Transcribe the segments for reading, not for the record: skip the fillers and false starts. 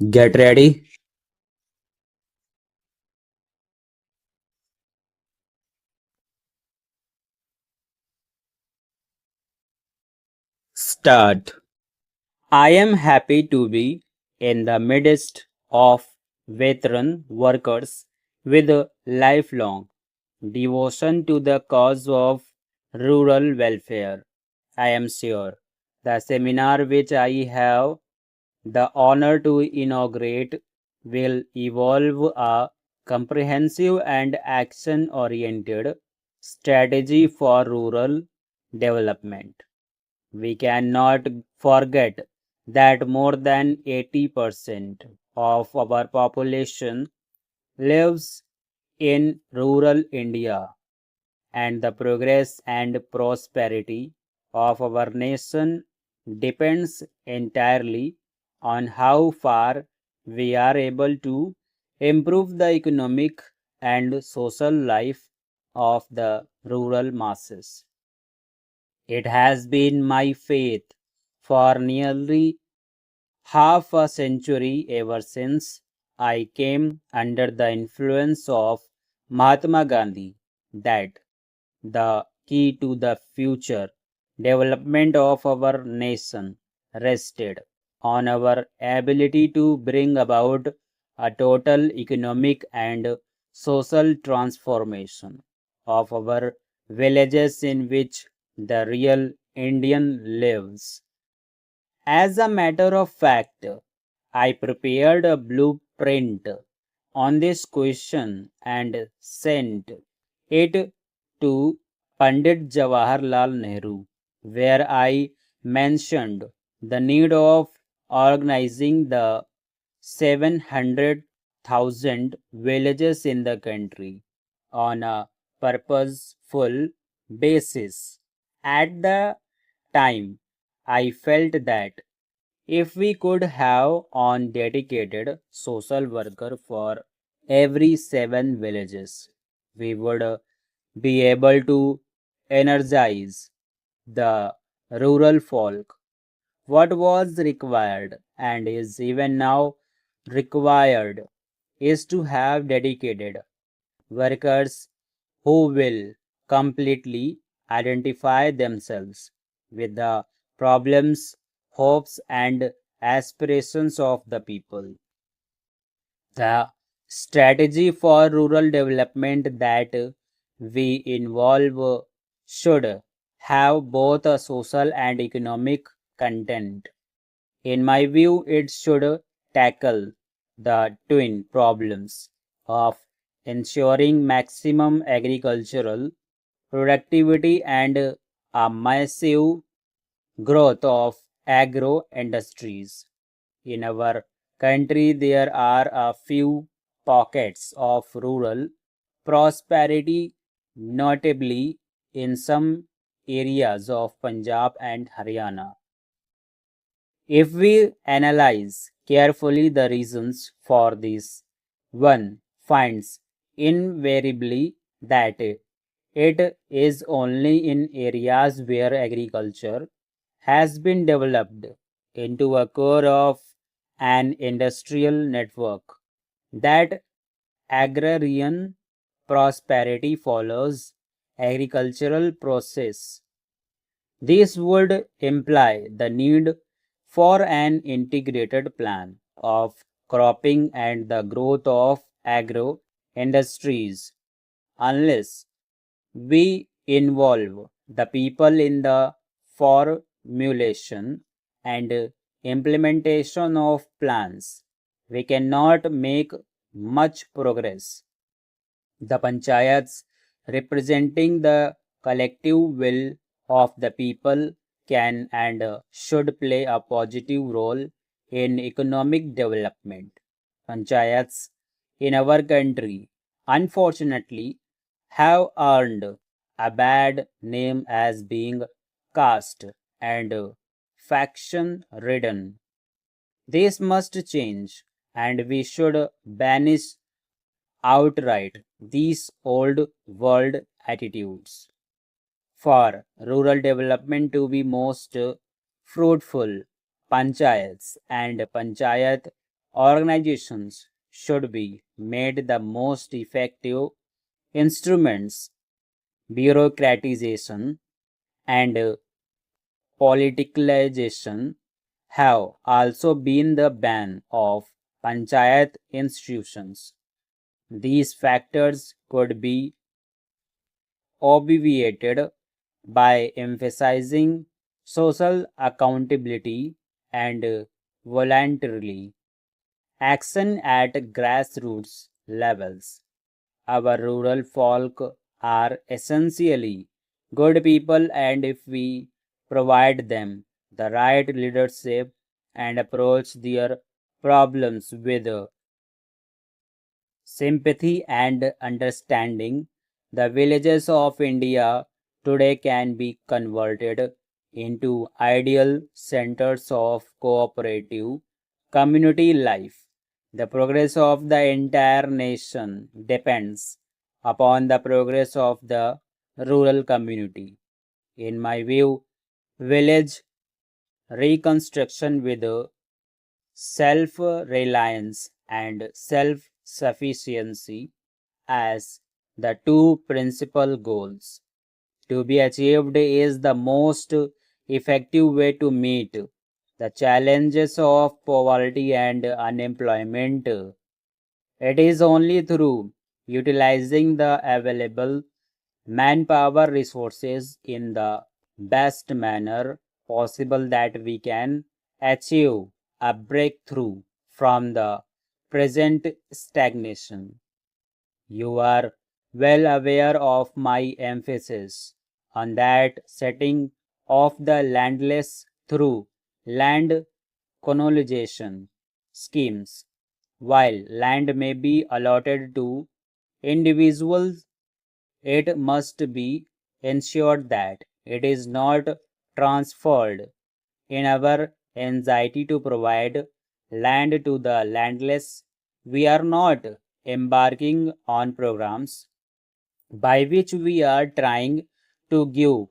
Get ready. Start. I am happy to be in the midst of veteran workers with a lifelong devotion to the cause of rural welfare. I am sure the seminar which I have the honor to inaugurate will evolve a comprehensive and action oriented strategy for rural development. We cannot forget that more than 80% of our population lives in rural India, and the progress and prosperity of our nation depends entirely on how far we are able to improve the economic and social life of the rural masses. It has been my faith for nearly half a century ever since I came under the influence of Mahatma Gandhi that the key to the future development of our nation rested on our ability to bring about a total economic and social transformation of our villages in which the real Indian lives. As a matter of fact, I prepared a blueprint on this question and sent it to Pandit Jawaharlal Nehru, where I mentioned the need of organizing the 700,000 villages in the country on a purposeful basis. At the time, I felt that if we could have on dedicated social worker for every seven villages, we would be able to energize the rural folk. What was required and is even now required is to have dedicated workers who will completely identify themselves with the problems, hopes, and aspirations of the people. The strategy for rural development that we involve should have both a social and economic content. In my view, it should tackle the twin problems of ensuring maximum agricultural productivity and a massive growth of agro industries. In our country, there are a few pockets of rural prosperity, notably in some areas of Punjab and Haryana. If we analyze carefully the reasons for this, one finds invariably that it is only in areas where agriculture has been developed into a core of an industrial network that agrarian prosperity follows agricultural process. This would imply the need for an integrated plan of cropping and the growth of agro industries. Unless we involve the people in the formulation and implementation of plans, we cannot make much progress. The panchayats, representing the collective will of the people, can and should play a positive role in economic development. Panchayats in our country, unfortunately, have earned a bad name as being caste and faction ridden. This must change, and we should banish outright these old world attitudes. For rural development to be most fruitful, panchayats and panchayat organizations should be made the most effective instruments. Bureaucratization and politicalization have also been the bane of panchayat institutions. These factors could be obviated by emphasizing social accountability and voluntarily action at grassroots levels. Our rural folk are essentially good people, and if we provide them the right leadership and approach their problems with sympathy and understanding, the villages of India today can be converted into ideal centers of cooperative community life. The progress of the entire nation depends upon the progress of the rural community. In my view, village reconstruction with self reliance and self sufficiency as the two principal goals to be achieved is the most effective way to meet the challenges of poverty and unemployment. It is only through utilizing the available manpower resources in the best manner possible that we can achieve a breakthrough from the present stagnation. You are well aware of my emphasis on that setting of the landless through land colonization schemes. While land may be allotted to individuals, it must be ensured that it is not transferred. In our anxiety to provide land to the landless, we are not embarking on programs by which we are trying to give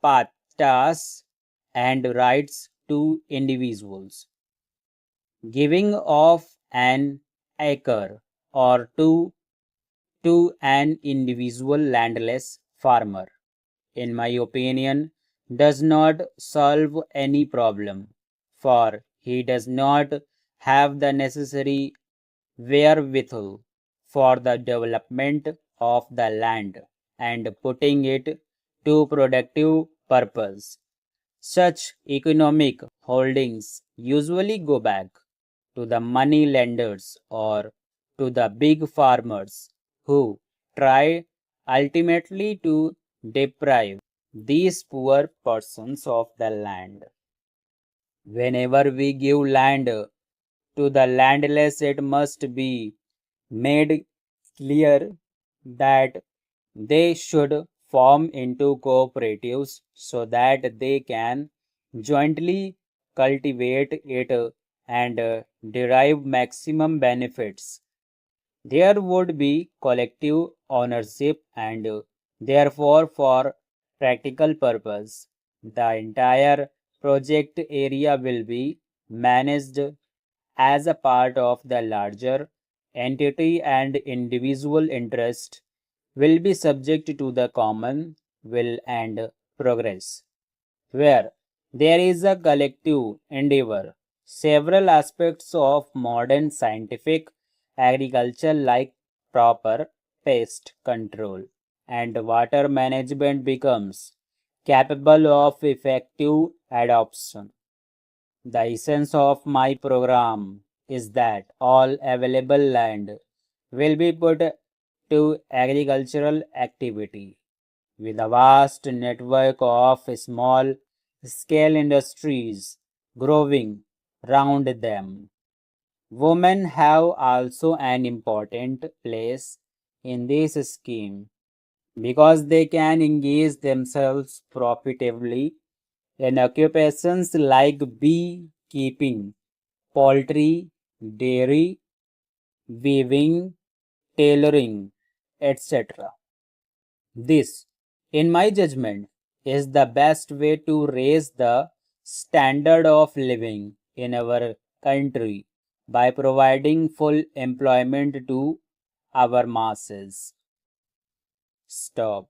patas and rights to individuals. Giving of an acre or two to an individual landless farmer, in my opinion, does not solve any problem, for he does not have the necessary wherewithal for the development of the land and putting it to productive purpose. Such economic holdings usually go back to the money lenders or to the big farmers who try ultimately to deprive these poor persons of the land. Whenever we give land to the landless, it must be made clear that they should form into cooperatives so that they can jointly cultivate it and derive maximum benefits. There would be collective ownership and therefore for practical purpose the entire project area will be managed as a part of the larger entity and individual interest will be subject to the common will and progress. Where there is a collective endeavor, several aspects of modern scientific agriculture like proper pest control and water management becomes capable of effective adoption. The essence of my program is that all available land will be put to agricultural activity with a vast network of small scale industries growing round them. Women have also an important place in this scheme because they can engage themselves profitably in occupations like beekeeping, poultry, dairy, weaving, tailoring, etc. This, in my judgment, is the best way to raise the standard of living in our country by providing full employment to our masses. Stop.